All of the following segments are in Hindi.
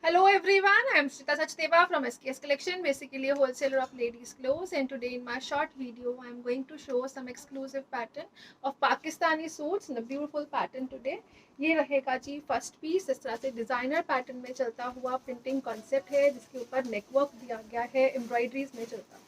Hello everyone, I am Shrita Sachdeva from SKS Collection, basically a wholesaler of ladies clothes, and today in my short video I am going to show some exclusive pattern of Pakistani suits in a beautiful pattern today. ये रहेगा जी फर्स्ट पीस। इस तरह से डिजाइनर पैटर्न में चलता हुआ प्रिंटिंग कॉन्सेप्ट है, जिसके ऊपर नेकवर्क दिया गया है, एम्ब्रॉयडरीज में चलता हुआ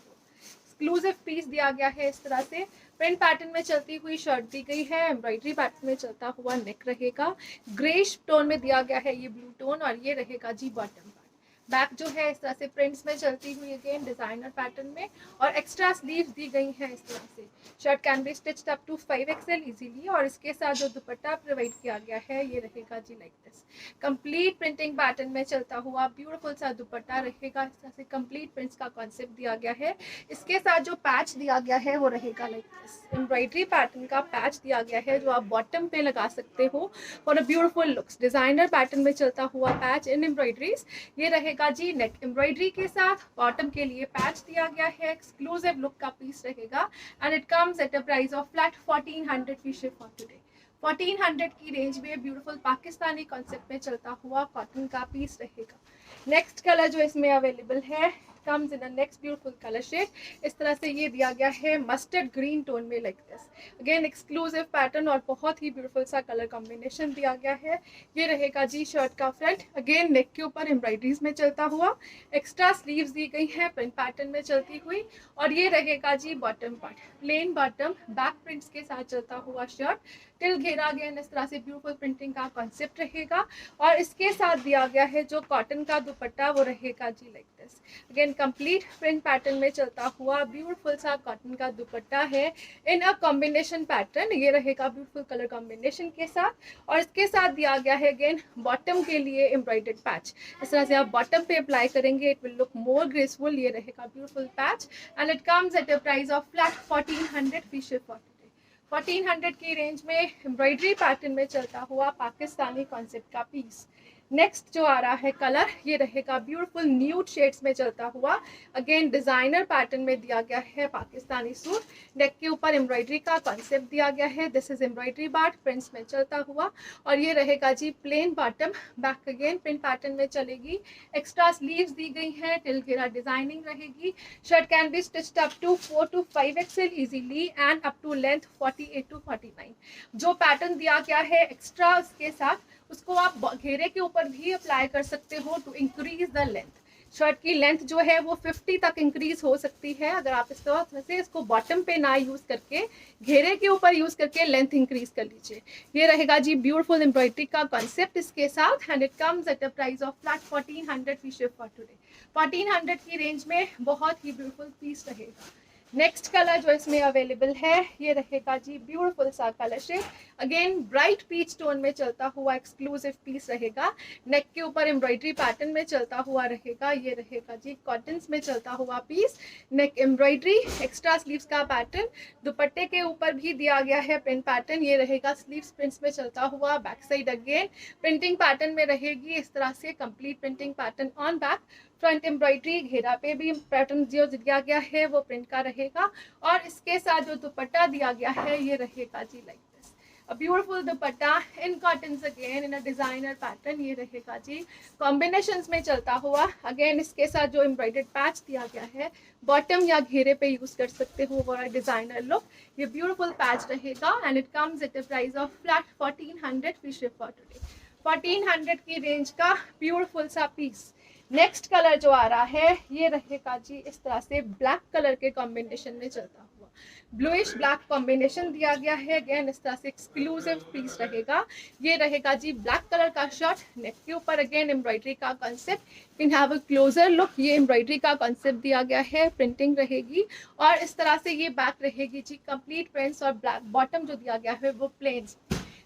एक्सक्लूसिव पीस दिया गया है। इस तरह से प्रिंट पैटर्न में चलती हुई शर्ट दी गई है, एम्ब्रॉयडरी पैटर्न में चलता हुआ नेक रहेगा, ग्रेश टोन में दिया गया है ये ब्लू टोन, और ये रहेगा जी बॉटम पार्ट। बैक जो है इस तरह से प्रिंट्स में चलती हुई अगेन डिजाइनर पैटर्न में, और एक्स्ट्रा स्लीव्स दी गई हैं इस तरह से। Shirt can be stitched up to 5XL easily, और इसके साथ जो दुपट्टा प्रोवाइड किया गया है ये रहेगा जी like this. Complete printing pattern में चलता हुआ ब्यूटीफुल सा दुपट्टा रहेगा। इस तरह से कंप्लीट प्रिंट्स का कॉन्सेप्ट दिया गया है। इसके साथ जो पैच दिया गया है वो रहेगा लाइक दिस। एम्ब्रॉयडरी पैटर्न का पैच दिया गया है जो आप बॉटम पे लगा सकते हो for a beautiful looks. Designer pattern में चलता हुआ पैच इन एम्ब्रॉयडरीज। ये रहेगा जी नेक एम्ब्रॉयडरी के साथ, बॉटम के लिए पैच दिया गया है, एक्सक्लूसिव लुक का पीस रहेगा, and it comes at a price of flat 1400 free ship for today. 1400 की रेंज में ब्यूटीफुल पाकिस्तानी कॉन्सेप्ट में चलता हुआ कॉटन का पीस रहेगा। नेक्स्ट कलर जो इसमें अवेलेबल है comes in the next beautiful colour shade. इस तरह से ये दिया गया है मस्टर्ड ग्रीन टोन में like this. Again exclusive pattern और बहुत ही ब्यूटीफुल सा कलर कॉम्बिनेशन दिया गया है। ये रहेगा जी शर्ट का फ्रंट, अगेन नेक के ऊपर एम्ब्रॉयडरीज में चलता हुआ, एक्स्ट्रा स्लीव्स दी गई है प्रिंट पैटर्न में चलती हुई, और ये रहेगा जी bottom part, plain bottom back prints के साथ चलता हुआ शर्ट, टिल घेरा अगेन इस तरह से ब्यूटीफुल प्रिंटिंग का कॉन्सेप्ट रहेगा, और इसके साथ दिया गया है जो कॉटन का दुपट्टा वो रहेगा जी like this. Again complete print pattern में चलता हुआ ब्यूटीफुल सा कॉटन का दुपट्टा है इन अ कॉम्बिनेशन पैटर्न। ये रहेगा ब्यूटीफुल कलर कॉम्बिनेशन के साथ, और इसके साथ दिया गया है अगेन बॉटम के लिए एम्ब्रॉयडर्ड पैच। इस तरह से आप बॉटम पे अप्लाई करेंगे, it will look more graceful. ये रहेगा beautiful patch, and it comes at a price of flat 1400 free ship for today. 1400 की रेंज में एम्ब्रॉयडरी पैटर्न में चलता हुआ पाकिस्तानी कॉन्सेप्ट का पीस। नेक्स्ट जो आ रहा है कलर, ये रहेगा ब्यूटीफुल न्यूड शेड्स में चलता हुआ, अगेन डिजाइनर पैटर्न में दिया गया है पाकिस्तानी सूट। नेक के ऊपर एम्ब्रॉयडरी का कॉन्सेप्ट दिया गया है, this is embroidery part prints में चलता हुआ, और ये रहेगा जी plain bottom, back again print pattern में चलेगी, एक्स्ट्रा स्लीव्स दी गई हैं, टिल घेरा डिजाइनिंग रहेगी। Shirt can be stitched up to 4 to 5XL easily and up to length 48 to 49। जो पैटर्न दिया गया है एक्स्ट्रा उसके साथ, उसको आप घेरे के ऊपर भी अप्लाई कर सकते हो to increase the length. Shirt की लेंथ जो है वो 50 तक इंक्रीज हो सकती है अगर आप इस तरह से इसको बॉटम पे ना यूज करके घेरे के ऊपर यूज करके लेंथ इंक्रीज कर लीजिए। ये रहेगा जी ब्यूटीफुल एम्ब्रॉयडरी का कॉन्सेप्ट इसके साथ, and it comes at a price of flat 1400 free ship for today. 1400 की रेंज में बहुत ही ब्यूटीफुल पीस रहेगा। नेक्स्ट कलर जो इसमें अवेलेबल है ये रहेगा जी ब्यूटीफुल सा colour shade, again bright peach tone में चलता हुआ एक्सक्लूसिव पीस रहेगा। नेक के ऊपर एम्ब्रॉयडरी पैटर्न में चलता हुआ रहेगा, ये रहेगा जी कॉटन्स में चलता हुआ piece, neck embroidery, extra sleeves का पैटर्न, दुपट्टे के ऊपर भी दिया गया है प्रिंट पैटर्न, ये रहेगा स्लीव्स प्रिंट्स में चलता हुआ, back side again printing pattern में रहेगी इस तरह से complete printing pattern on back, front embroidery घेरा पे भी पैटर्न जो दिया गया है वो प्रिंट का रहेगा, और इसके साथ जो दुपट्टा दिया गया है ये रहेगा जी like this. A beautiful dupatta in cottons again in a designer pattern, ये रहेगा जी कॉम्बिनेशंस में चलता हुआ, अगेन इसके साथ जो एम्ब्रॉयडर्ड पैच दिया गया है बॉटम या घेरे पे यूज कर सकते हो फॉर अ डिजाइनर लुक। ये ब्यूटीफुल पैच रहेगा, and it comes at a price of flat 1400 free ship for today. 1400 की रेंज का ब्यूटीफुल सा पीस। नेक्स्ट कलर जो आ रहा है ये रहेगा जी इस तरह से ब्लैक कलर के कॉम्बिनेशन में चलता हुआ, ब्लूइश ब्लैक कॉम्बिनेशन दिया गया है, अगेन इस तरह से एक्सक्लूसिव पीस रहेगा। ये रहेगा जी ब्लैक कलर का शर्ट, नेक के ऊपर अगेन एम्ब्रॉयडरी का concept, can have a closer look. ये एम्ब्रॉयडरी का कॉन्सेप्ट दिया गया है, प्रिंटिंग रहेगी, और इस तरह से ये बैक रहेगी जी कंप्लीट प्रिंट्स, और ब्लैक बॉटम जो दिया गया है वो plain.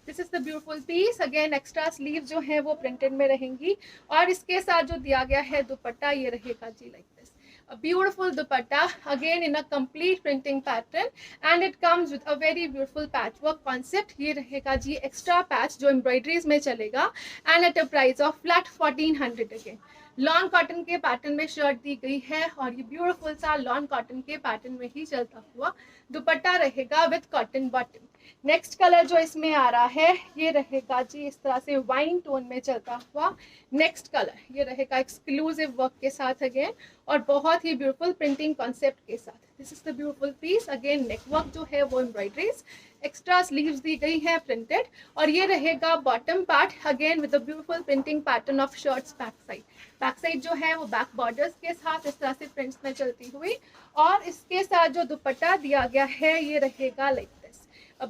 This is the beautiful piece, again extra sleeve जो है वो प्रिंटेड में रहेंगी, और इसके साथ जो दिया गया है दुपट्टा ये रहेगा जी like this. A beautiful dupatta again in a complete printing pattern, and it comes with a very beautiful patchwork concept। ये रहेगा जी एक्स्ट्रा पैच जो एम्ब्रॉयडरीज में चलेगा, and at a price of flat 1400 again. Lawn cotton के पैटर्न में शर्ट दी गई है, और ये ब्यूटीफुल सा लॉन कॉटन के पैटर्न में ही चलता हुआ दुपट्टा रहेगा with cotton bottom. Next colour जो इसमें आ रहा है ये रहेगा जी इस तरह से वाइन टोन में चलता हुआ नेक्स्ट कलर। ये रहेगा एक्सक्लूसिव वर्क के साथ अगेन और बहुत ही ब्यूटीफुल प्रिंटिंग कॉन्सेप्ट के साथ। This is the beautiful piece. Again neck work जो है वो एम्ब्रॉयडरीज, एक्स्ट्रा स्लीव्स दी गई है प्रिंटेड, और ये रहेगा bottom part again with the beautiful printing pattern of shirts back side. Back side जो है वो बैक बॉर्डर्स के साथ इस तरह से प्रिंट्स में चलती हुई, और इसके साथ जो दुपट्टा दिया गया है ये रहेगा like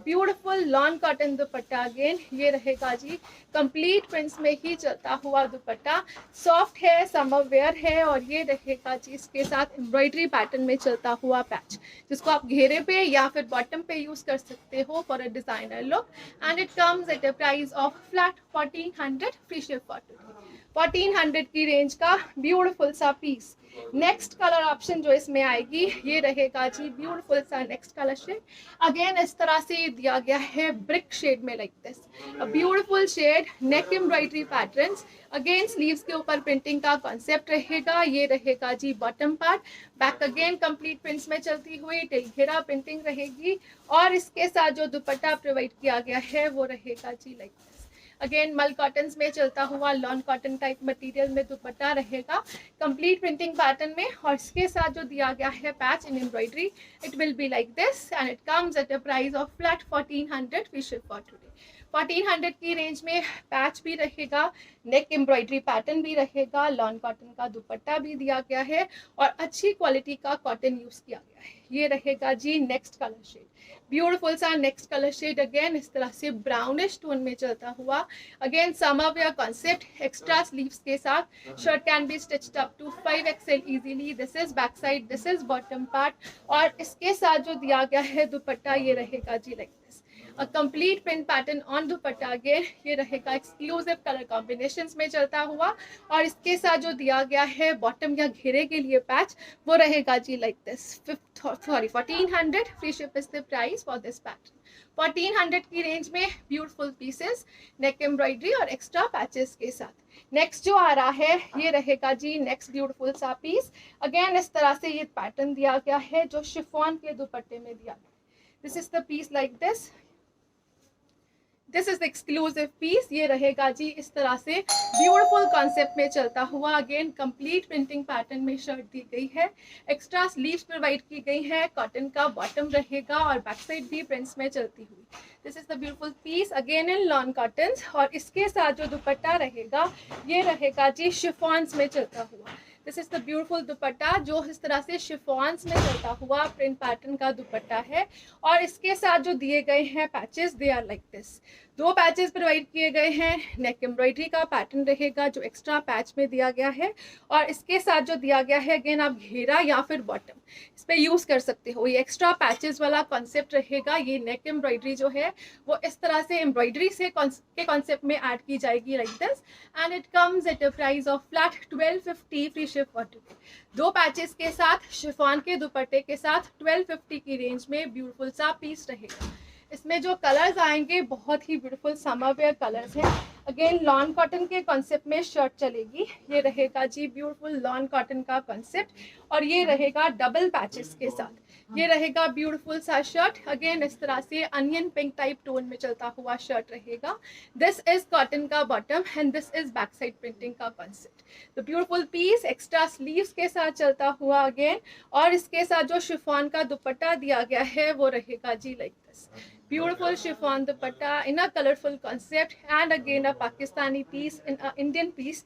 beautiful lawn cotton dupatta. Again ये रहेगा जी कंप्लीट प्रिंट्स में ही चलता हुआ दुपट्टा, सॉफ्ट है, समर वेयर है, और ये रहेगा जी इसके साथ एम्ब्रॉयडरी पैटर्न में चलता हुआ पैच, जिसको आप घेरे पे या फिर बॉटम पे यूज कर सकते हो for a designer look. And it comes at a price of flat 1400 free ship for today. 1400 की रेंज का ब्यूटीफुल सा पीस। नेक्स्ट कलर ऑप्शन जो इसमें आएगी ये रहेगा जी ब्यूटीफुल सा नेक्स्ट कलर शेड। अगेन इस तरह से दिया गया है ब्रिक शेड में like this, a beautiful shade, neck embroidery patterns. Again sleeves के ऊपर प्रिंटिंग का कॉन्सेप्ट रहेगा। ये रहेगा जी bottom part, back again complete prints में चलती हुई टिल घेरा प्रिंटिंग रहेगी, और इसके साथ जो दुपट्टा प्रोवाइड किया गया है वो रहेगा जी लाइक दिस। अगेन मल कॉटन में चलता हुआ लॉन कॉटन टाइप मटेरियल में दुपट्टा रहेगा कंप्लीट प्रिंटिंग पैटर्न में, और इसके साथ जो दिया गया है patch in embroidery, it will be like this and it comes at a price of flat 1400 free ship for today. 1400 की रेंज में पैच भी रहेगा, नेक एम्ब्रॉयडरी पैटर्न भी रहेगा, लॉन कॉटन का दुपट्टा भी दिया गया है, और अच्छी क्वालिटी का कॉटन यूज किया गया है। ये रहेगा जी नेक्स्ट कलर शेड, ब्यूटीफुल सा नेक्स्ट कलर शेड। अगेन इस तरह से ब्राउनिश टोन में चलता हुआ, again summer wear concept, extra sleeves के साथ। Shirt can be stitched up to 5XL easily. This is back side, this is bottom part, और इसके साथ जो दिया गया है दुपट्टा ये रहेगा जी like this, a complete print pattern on dupatta. Again ये रहेगा एक्सक्लूसिव कलर कॉम्बिनेशंस में चलता हुआ, और इसके साथ जो दिया गया है बॉटम या घेरे के लिए पैच वो रहेगा जी like this. 1400 free ship is the price for this pattern. 1400 की रेंज में ब्यूटीफुल पीसेस, नेक एम्ब्रॉयडरी और एक्स्ट्रा पैचेस के साथ। नेक्स्ट जो आ रहा है ये रहेगा जी नेक्स्ट ब्यूटीफुल सा पीस। अगेन इस तरह से ये पैटर्न दिया गया है जो शिफॉन के दुपट्टे में दिया गया है। This is the piece like this, this is exclusive piece. ये रहेगा जी इस तरह से ब्यूटीफुल कॉन्सेप्ट में चलता हुआ, अगेन कंप्लीट प्रिंटिंग पैटर्न में शर्ट दी गई है, एक्स्ट्रा स्लीव्स प्रोवाइड की गई है, कॉटन का बॉटम रहेगा, और बैक साइड भी प्रिंट्स में चलती हुई। This is the beautiful piece again in lawn cotton, और इसके साथ जो दुपट्टा रहेगा ये रहेगा जी शिफॉन्स में चलता हुआ। दिस इज द ब्यूटीफुल दुपट्टा जो इस तरह से शिफॉन्स में चलता हुआ प्रिंट पैटर्न का दुपट्टा है, और इसके साथ जो दिए गए हैं patches they are like this. 2 patches provide किए गए हैं, नेक एम्ब्रॉयडरी का पैटर्न रहेगा जो एक्स्ट्रा पैच में दिया गया है, और इसके साथ जो दिया गया है अगेन आप घेरा या फिर बॉटम इस पर यूज कर सकते हो। ये एक्स्ट्रा पैचेस वाला कॉन्सेप्ट रहेगा। ये नेक एम्ब्रॉयडरी जो है वो इस तरह से एम्ब्रॉयडरी से के कॉन्सेप्ट में ऐड की जाएगी like this, and it comes at a price of flat 1250 free ship for today. 2 patches के साथ शिफॉन के दुपट्टे के साथ 1250 की रेंज में ब्यूटीफुल सा पीस रहेगा। इसमें जो कलर्स आएंगे बहुत ही ब्यूटीफुल समर वेयर कलर्स हैं। अगेन लॉन कॉटन के कॉन्सेप्ट में शर्ट चलेगी। ये रहेगा जी ब्यूटीफुल लॉन कॉटन का कॉन्सेप्ट, और ये रहेगा डबल पैचेस के साथ। ये रहेगा ब्यूटीफुल सा शर्ट, अगेन इस तरह से अनियन पिंक टाइप टोन में चलता हुआ शर्ट रहेगा। दिस इज कॉटन का bottom and this is back side printing का कॉन्सेप्ट। तो ब्यूटीफुल पीस एक्स्ट्रा स्लीव्स के साथ चलता हुआ अगेन, और इसके साथ जो शिफॉन का दुपट्टा दिया गया है वो रहेगा जी like this, beautiful chiffon dupatta in a colorful concept, and again a Pakistani piece in a Indian piece.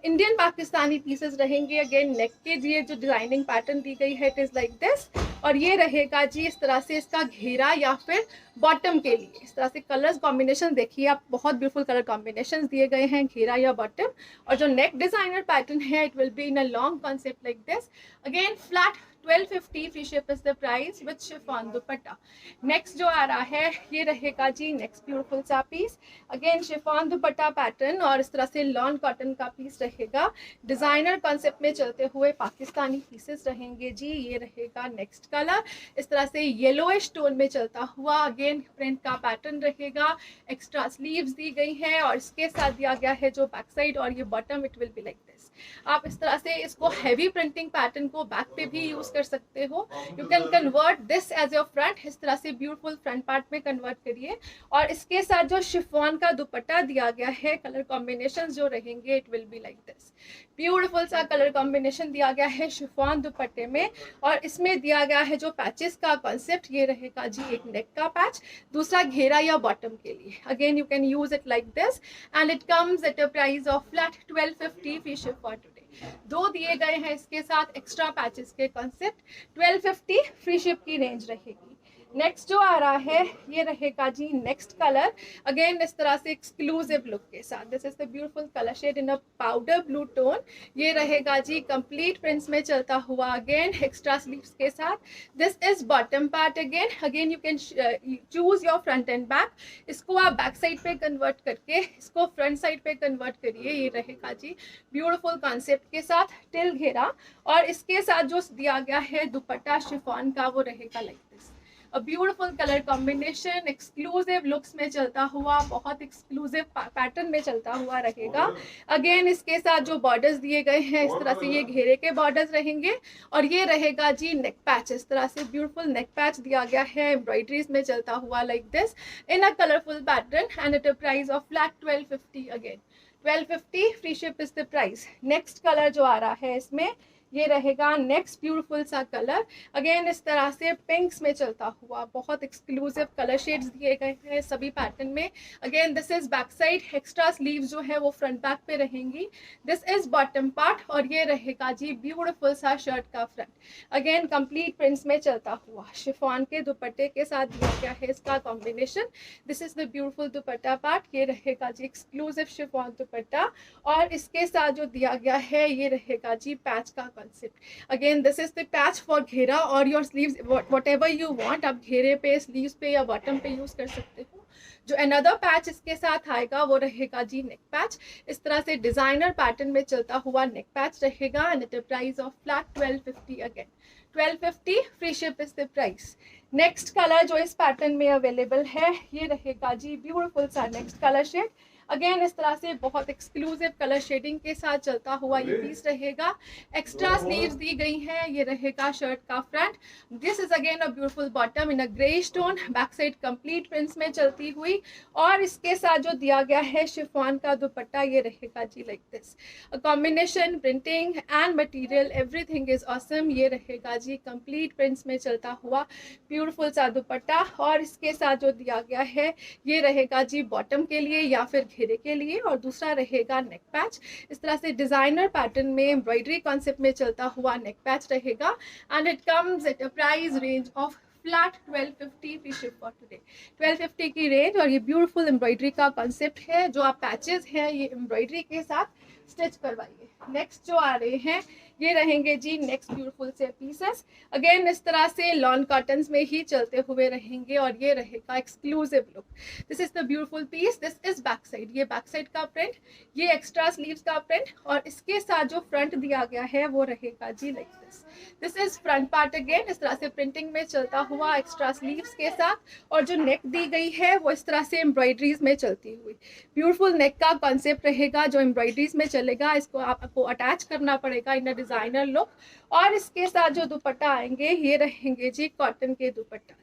Indian Pakistani pieces रहेंगे। अगेन नेक के लिए जो डिजाइनिंग पैटर्न दी गई है इट इज लाइक दिस, और ये रहेगा जी इस तरह से इसका घेरा या फिर बॉटम के लिए। इस तरह से कलर्स कॉम्बिनेशन देखिए आप, बहुत ब्यूटीफुल कलर कॉम्बिनेशन दिए गए हैं घेरा या बॉटम, और जो नेक डिजाइनर पैटर्न है it will be in a long concept like this. Again flat 1250 free ship is the price with chiffon dupatta. Next जो आ रहा है ये रहेगा जी नेक्स्ट ब्यूटीफुल सा piece. Again chiffon dupatta pattern, और इस तरह से लॉन कॉटन का पीस रहेगा। डिजाइनर कॉन्सेप्ट में चलते हुए पाकिस्तानी पीसेस रहेंगे जी। ये रहेगा नेक्स्ट कलर, इस तरह से येलोइश टोन में चलता हुआ, अगेन प्रिंट का पैटर्न रहेगा, एक्स्ट्रा स्लीव्स दी गई है, और इसके साथ दिया गया है जो बैक साइड और ये bottom, it will be like this. आप इस तरह से इसको हैवी प्रिंटिंग पैटर्न को बैक पे भी यूज कर सकते हो। You can convert this as your front, इस तरह से ब्यूटीफुल फ्रंट पार्ट में कन्वर्ट करिए। और इसके साथ जो शिफॉन का दुपट्टा दिया गया है, कलर कॉम्बिनेशन जो रहेंगे it will be like this. Beautiful सा कलर कॉम्बिनेशन दिया गया है शिफॉन दुपट्टे में। और इसमें दिया गया है जो पैचेस का कॉन्सेप्ट, ये रहेगा जी एक नेक का पैच, दूसरा घेरा या बॉटम के लिए। Again you can use it like this and it comes at a price of flat 1250 free ship for today. दो दिए गए हैं इसके साथ एक्स्ट्रा पैचेस के कॉन्सेप्ट, 1250 फ्री शिप की रेंज रहेगी। नेक्स्ट जो आ रहा है ये रहेगा जी नेक्स्ट कलर, अगेन इस तरह से एक्सक्लूसिव लुक के साथ। This is the beautiful colour shade in a powder blue tone. ये रहेगा जी कंप्लीट प्रिंट्स में चलता हुआ, अगेन एक्स्ट्रा स्लीव्स के साथ। This is bottom part. Again you can choose your front end back. इसको आप बैक साइड पे कन्वर्ट करके इसको फ्रंट साइड पे कन्वर्ट करिए। ये रहेगा जी ब्यूटीफुल कॉन्सेप्ट के साथ टिल घेरा, और इसके साथ जो दिया गया है दुपट्टा शिफॉन का वो रहेगा like this. A beautiful colour combination, exclusive looks में चलता हुआ, बहुत एक्सक्लूसिव पैटर्न में चलता हुआ रहेगा। अगेन इसके साथ जो बॉर्डर्स दिए गए हैं इस तरह से ये घेरे के बॉर्डर्स रहेंगे। और ये रहेगा जी नेक पैच, इस तरह से ब्यूटीफुल नेक पैच दिया गया है एम्ब्रॉयडरीज में चलता हुआ like this in a colourful pattern and at a price of flat 1250। Again 1250 free ship is the price. Next colour जो आ रहा है इसमें ये रहेगा नेक्स्ट ब्यूटीफुल सा कलर, अगेन इस तरह से पिंक्स में चलता हुआ, बहुत एक्सक्लूसिव कलर शेड्स दिए गए हैं सभी पैटर्न में। Again this is back side, extra sleeves जो है वो फ्रंट बैक पे रहेंगी। दिस इज बॉटम पार्ट और ये रहेगा जी ब्यूटीफुल सा शर्ट का फ्रंट। अगेन कंप्लीट प्रिंट्स में चलता हुआ शिफॉन के दुपट्टे के साथ दिया गया है इसका combination. This is the beautiful dupatta part, ये रहेगा जी एक्सक्लूसिव शिफॉन दुपट्टा। और इसके साथ जो दिया गया है ये रहेगा जी पैच का concept। Again this is the patch for घेरा और your sleeves whatever you want, आप घेरे पे, स्लीव्स पे या बॉटम पे यूज कर सकते हो। जो अनदर पैच इसके साथ आएगा वो रहेगा जी नेक पैच, इस तरह से डिजाइनर पैटर्न में चलता हुआ नेक पैच रहेगा and at a price of flat 1250। Again 1250 free ship is the price. Next colour जो इस पैटर्न में अवेलेबल है ये रहेगा जी ब्यूटीफुल सा नेक्स्ट कलर शेड। अगेन इस तरह से बहुत एक्सक्लूसिव कलर शेडिंग के साथ चलता हुआ ये पीस रहेगा। एक्स्ट्रा स्लीव्स दी गई हैं, ये रहेगा शर्ट का front. This is again a beautiful bottom in a grey stone, back side complete prints में चलती हुई। और इसके साथ जो दिया गया है शिफॉन का दुपट्टा ये रहेगा जी like this. Combination, printing and material everything is awesome. ये रहेगा जी कंप्लीट प्रिंट्स में चलता हुआ ब्यूटीफुल सा दुपट्टा। और इसके साथ जो दिया गया है ये रहेगा जी बॉटम के लिए या फिर घेरे के लिए, और दूसरा रहेगा नेक पैच। इस तरह से डिजाइनर पैटर्न में एम्ब्रॉयडरी कॉन्सेप्ट में चलता हुआ नेक पैच रहेगा and it comes at a price range of flat 1250 free ship for today. 1250 की रेंज। और ये ब्यूटीफुल एम्ब्रॉयडरी का कॉन्सेप्ट है, जो आप पैचेस हैं ये एम्ब्रॉयडरी के साथ स्टिच करवाइए। नेक्स्ट जो आ रहे हैं ये रहेंगे जी नेक्स्ट ब्यूटीफुल से पीसेस। अगेन इस तरह से लॉन कॉटन्स में ही चलते हुए रहेंगे और ये रहेगा exclusive look. This is the beautiful piece. This is back side, ये बैक साइड का प्रिंट, ये एक्स्ट्रा स्लीव्स का प्रिंट। और इसके साथ जो फ्रंट दिया गया है वो रहेगा जी like this. This is front part, again इस तरह से प्रिंटिंग में चलता हुआ एक्स्ट्रा स्लीव्स के साथ। और जो नेक दी गई है वो इस तरह से एम्ब्रॉयडरीज में चलती हुई ब्यूटीफुल नेक का कॉन्सेप्ट रहेगा जो एम्ब्रॉयडरीज में चलेगा। इसको आपको अटैच करना पड़ेगा इन अ डिजाइनर लुक। और इसके साथ जो दुपट्टा आएंगे ये रहेंगे जी कॉटन के दुपट्टा।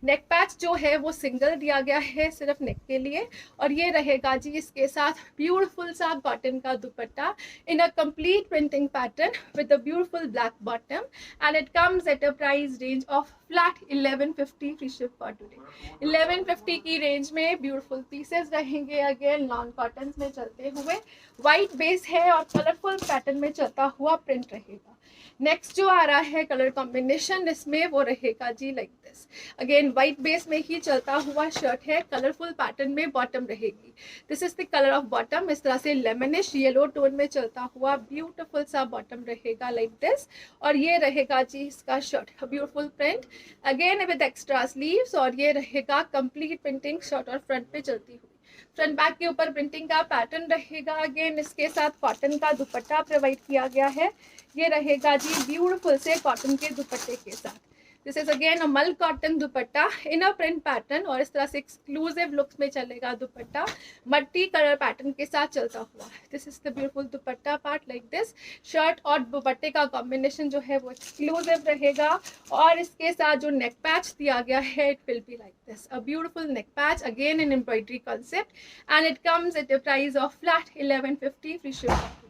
नेक पैच जो है वो सिंगल दिया गया है सिर्फ नेक के लिए। और ये रहेगा जी इसके साथ ब्यूटीफुल सा कॉटन का दुपट्टा in a complete printing pattern with a beautiful black bottom and it comes at a price range of flat 1150 free ship for today. 1150 की रेंज में ब्यूटीफुल पीसेस रहेंगे, अगेन नॉन कॉटन में चलते हुए। वाइट बेस है और कलरफुल पैटर्न में चलता हुआ प्रिंट रहेगा। नेक्स्ट जो आ रहा है कलर कॉम्बिनेशन इसमें वो रहेगा जी like this. Again white base में ही चलता हुआ शर्ट है, कलरफुल पैटर्न में बॉटम रहेगी। This is the colour of bottom, इस तरह से लेमनिश येलो टोन में चलता हुआ ब्यूटीफुल सा बॉटम रहेगा लाइक दिस। और ये रहेगा जी इसका shirt, beautiful print again with extra sleeves. और ये रहेगा कंप्लीट प्रिंटिंग शर्ट और फ्रंट पे चलती हुई। फ्रंट बैक के ऊपर प्रिंटिंग का पैटर्न रहेगा। अगेन इसके साथ कॉटन का दुपट्टा प्रोवाइड किया गया है, ये रहेगा जी ब्यूटीफुल से कॉटन के दुपट्टे के साथ। दिस इज अगेन अ मल cotton dupatta in a print pattern, और इस तरह से एक्सक्लूसिव लुक्स में चलेगा दुपट्टा, मल्टी कलर पैटर्न के साथ चलता हुआ। This is the beautiful dupatta part like this. Shirt और दुपट्टे का कॉम्बिनेशन जो है वो एक्सक्लूसिव रहेगा, और इसके साथ जो नेक पैच दिया गया है it will be like this, a beautiful neck patch again in embroidery concept, and it comes at a price of flat 1150 free shipping.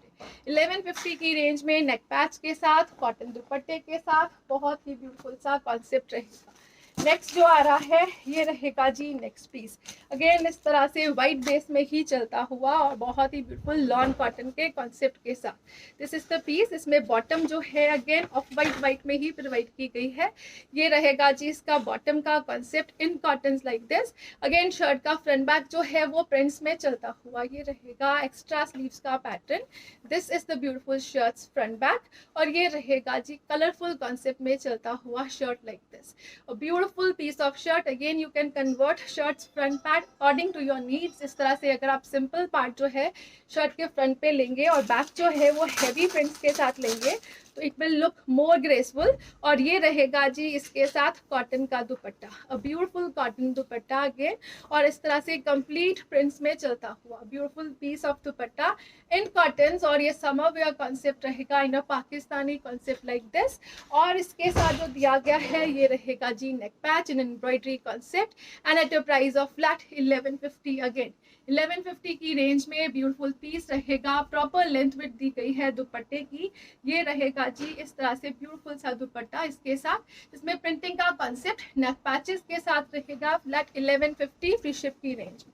1150 की रेंज में नेक पैच के साथ कॉटन दुपट्टे के साथ बहुत ही ब्यूटीफुल सा कॉन्सेप्ट रहेगा। नेक्स्ट जो आ रहा है ये रहेगा जी नेक्स्ट पीस, अगेन इस तरह से वाइट बेस में ही चलता हुआ और बहुत ही ब्यूटीफुल लॉन कॉटन के कॉन्सेप्ट के साथ। दिस इज द पीस, इसमें बॉटम जो है अगेन ऑफ वाइट में ही प्रोवाइड की गई है। ये रहेगा जी इसका बॉटम का concept in cotton like this. Again shirt का फ्रंट बैक जो है वो प्रिंट्स में चलता हुआ ये रहेगा, एक्स्ट्रा स्लीव्स का pattern. This is the beautiful shirts front back, और ये रहेगा जी कलरफुल कॉन्सेप्ट में चलता हुआ shirt like this, a beautiful piece of shirt. Again you can convert shirts front part according to your needs। इस तरह से अगर आप सिंपल पार्ट जो है शर्ट के फ्रंट पे लेंगे और बैक जो है वो हैवी प्रिंट्स के साथ लेंगे तो it will look more graceful. और ये रहेगा जी इसके साथ कॉटन का दुपट्टा, a beautiful cotton dupatta again, और इस तरह से कंप्लीट प्रिंट्स में चलता हुआ beautiful piece of dupatta in cottons, और ये समर वेयर कॉन्सेप्ट रहेगा in a Pakistani concept like this. और इसके साथ जो दिया गया है ये रहेगा जी neck patch in embroidery concept, and at a price of flat 1150। Again 1150 की रेंज में ब्यूटीफुल पीस रहेगा, प्रॉपर लेंथ विड्थ दी गई है दुपट्टे की। ये रहेगा जी इस तरह से ब्यूटीफुल सा दुपट्टा, इसके साथ इसमें प्रिंटिंग का कॉन्सेप्ट नेक पैचेस के साथ रहेगा, फ्लैट 1150 फ्री शिप की रेंज में।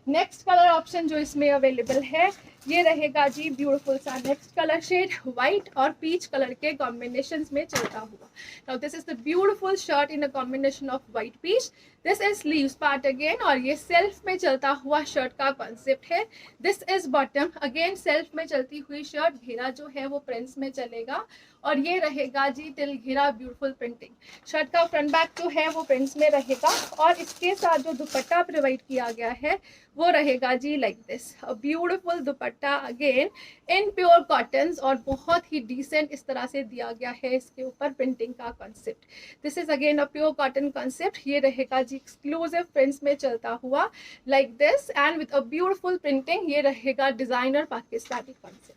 नेक्स्ट कलर ऑप्शन जो इसमें अवेलेबल है ये रहेगा जी ब्यूटीफुल सा नेक्स्ट कलर शेड, व्हाइट और पीच कलर के कॉम्बिनेशन में चलता हुआ। Now this is the beautiful shirt in a combination of white peach. This is sleeves part again, और ये सेल्फ में चलता हुआ शर्ट का कॉन्सेप्ट है। This is bottom, again self में चलती हुई शर्ट, घेरा जो है वो प्रिंट्स में चलेगा, और ये रहेगा जी तिल घेरा ब्यूटीफुल प्रिंटिंग। शर्ट का फ्रंट बैक जो है वो प्रिंट्स में रहेगा, और इसके साथ जो दुपट्टा प्रोवाइड किया गया है वो रहेगा जी like this, a beautiful dupatta again in pure cottons, और बहुत ही डिसेंट इस तरह से दिया गया है इसके ऊपर प्रिंटिंग का concept. This is again a pure cotton concept, ये रहेगा जी एक्सक्लूसिव प्रिंट्स में चलता हुआ like this, and with a beautiful printing. ये रहेगा designer Pakistani concept.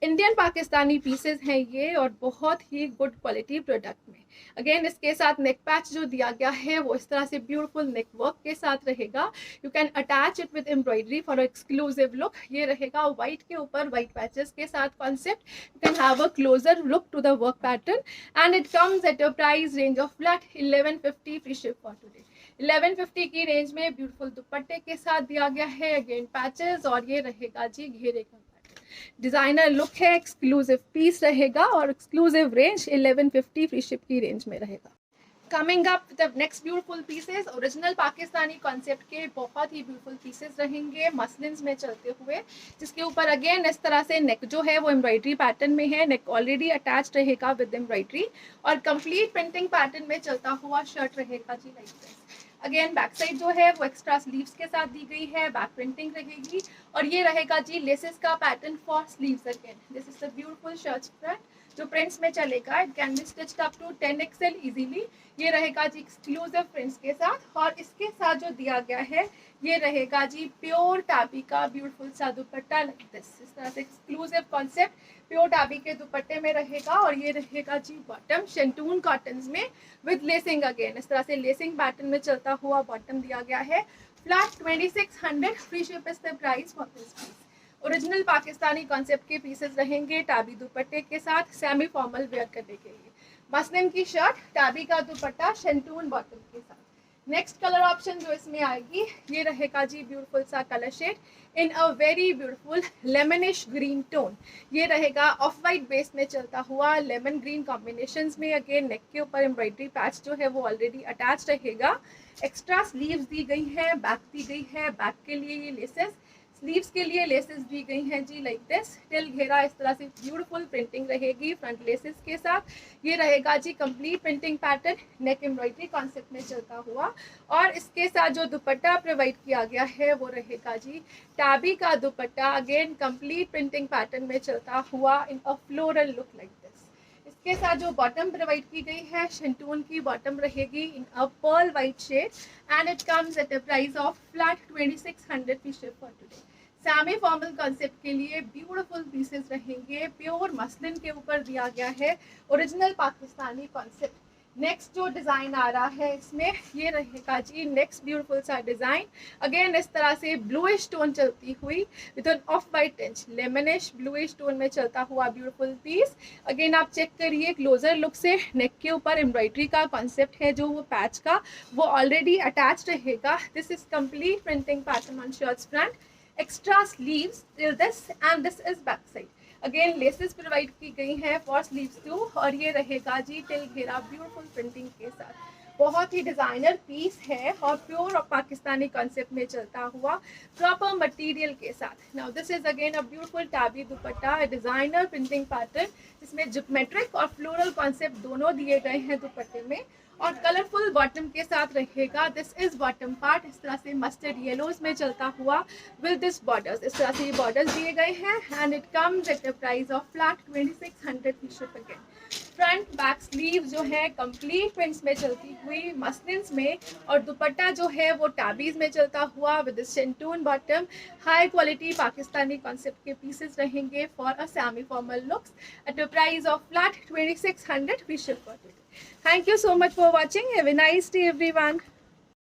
Indian Pakistani pieces हैं ये, और बहुत ही गुड क्वालिटी प्रोडक्ट में। अगेन इसके साथ नेक पैच जो दिया गया है वो इस तरह से ब्यूटीफुल नेक वर्क के साथ रहेगा। You can attach it with embroidery for exclusive look. ये रहेगा व्हाइट के ऊपर व्हाइट पैचेस के साथ concept. You can have a closer look to the work pattern, and it comes at a price range of flat 1150 free ship for today. 1150 की रेंज में ब्यूटीफुल दुपट्टे के साथ दिया गया है, अगेन पैचेस, और ये रहेगा जी घेरे का डिजाइनर लुक है, एक्सक्लूसिव पीस रहेगा, और एक्सक्लूसिव रेंज 1150 फ्री शिप की रेंज में रहेगा। Coming up the next beautiful pieces, original Pakistani concept के बहुत ही ब्यूटीफुल पीसेस रहेंगे मसलिन्स में चलते हुए, जिसके ऊपर अगेन इस तरह से नेक जो है वो एम्ब्रॉयडरी पैटर्न में है, नेक ऑलरेडी अटैच रहेगा विद एम्ब्रॉयडरी, और कंप्लीट प्रिंटिंग पैटर्न में चलता हुआ शर्ट रहेगा जी like this. Again back side जो है वो एक्स्ट्रा स्लीव्स के साथ दी गई है, बैक प्रिंटिंग रहेगी, और ये रहेगा जी लेसेस का pattern for sleeves again. This is the beautiful shirt front जो प्रिंट्स में चलेगा, it can be stitched up to 10XL easily. ये रहेगा जी एक्सक्लूसिव प्रिंट्स के साथ, और इसके साथ जो दिया गया है ये रहेगा जी प्योर टाबी का ब्यूटीफुल सा दुपट्टा लाइक दिस। इस तरह से एक्सक्लूसिव कॉन्सेप्ट प्योर टाबी के दुपट्टे में रहेगा, और ये रहेगा जी बॉटम शेंटून कॉटन्स में विद लेसिंग। अगेन इस तरह से लेसिंग पैटर्न में चलता हुआ बॉटम दिया गया है, flat 2600 free ship is the price for this piece. Original Pakistani concept के पीसेस रहेंगे टाबी दुपट्टे के साथ, सेमी फॉर्मल वेयर करने के लिए। मसलिन की शर्ट, टाबी का दुपट्टा, शेंटून बॉटम के साथ। नेक्स्ट कलर ऑप्शन जो इसमें आएगी ये रहेगा जी ब्यूटीफुल सा colour shade in a very beautiful lemonish green tone. ये रहेगा ऑफ वाइट बेस में चलता हुआ लेमन ग्रीन कॉम्बिनेशंस में। अगेन नेक के ऊपर एम्ब्रॉयडरी पैच जो है वो ऑलरेडी अटैच रहेगा, एक्स्ट्रा स्लीव्स दी गई है, बैक दी गई है, बैक के लिए ये लेसेस, स्लीव्स के लिए लेसेस दी गई हैं जी लाइक दिस। टिल घेरा इस तरह से ब्यूटीफुल प्रिंटिंग रहेगी फ्रंट लेसेस के साथ। ये रहेगा जी complete printing pattern, neck embroidery concept में चलता हुआ, और इसके साथ जो दुपट्टा प्रोवाइड किया गया है वो रहेगा जी टाबी का दुपट्टा, अगेन कंप्लीट प्रिंटिंग पैटर्न में चलता हुआ इन अ फ्लोरल लुक लाइक दिस। इस इसके साथ जो बॉटम प्रोवाइड की गई है शेंटून की बॉटम रहेगी in a pearl white shade and it comes at a price of flat 2600 free ship for today. Semi formal concept के लिए ब्यूटीफुल पीसेस रहेंगे, प्योर मसलिन के ऊपर दिया गया है, ओरिजिनल पाकिस्तानी कॉन्सेप्ट। नेक्स्ट जो डिज़ाइन आ रहा है इसमें ये रहेगा जी नेक्स्ट ब्यूटीफुल सा डिज़ाइन। अगेन इस तरह से ब्लूइश टोन चलती हुई with an off white tinge, lemonish bluish tone में चलता हुआ ब्यूटीफुल पीस। अगेन आप चेक करिए क्लोजर लुक से, नेक के ऊपर एम्ब्रॉयडरी का कॉन्सेप्ट है जो वो पैच का वो ऑलरेडी अटैच रहेगा। This is complete printing pattern on shirts front, extra sleeves till this and this is back side. Again laces provide की गई हैं फॉर स्लीव्स टू, और ये रहेगा जी टिल घेरा ब्यूटीफुल प्रिंटिंग के साथ। बहुत ही डिजाइनर पीस है और प्योर और पाकिस्तानी कॉन्सेप्ट में चलता हुआ प्रॉपर मटेरियल के साथ। Now this is again a beautiful tabby dupatta, designer printing pattern, इसमें जियोमेट्रिक और फ्लोरल कॉन्सेप्ट दोनों दिए गए हैं दुपट्टे में, और कलरफुल बॉटम के साथ रहेगा। दिस इज बॉटम पार्ट इस तरह से मस्टर्ड येलोज में चलता हुआ विद दिस बॉर्डर्स, इस तरह से ये बॉर्डर्स दिए गए हैं and it comes at the price of flat 2600 free ship again. Front back sleeve जो है कंप्लीट प्रिंट्स में चलती हुई मसलिन्स में, और दुपट्टा जो है वो टैबीज में चलता हुआ with शेंटून bottom. High quality Pakistani concept के पीसेस रहेंगे for a semi formal looks at the price of flat 2600 free ship for today. Thank you so much for watching. Have a nice day, everyone.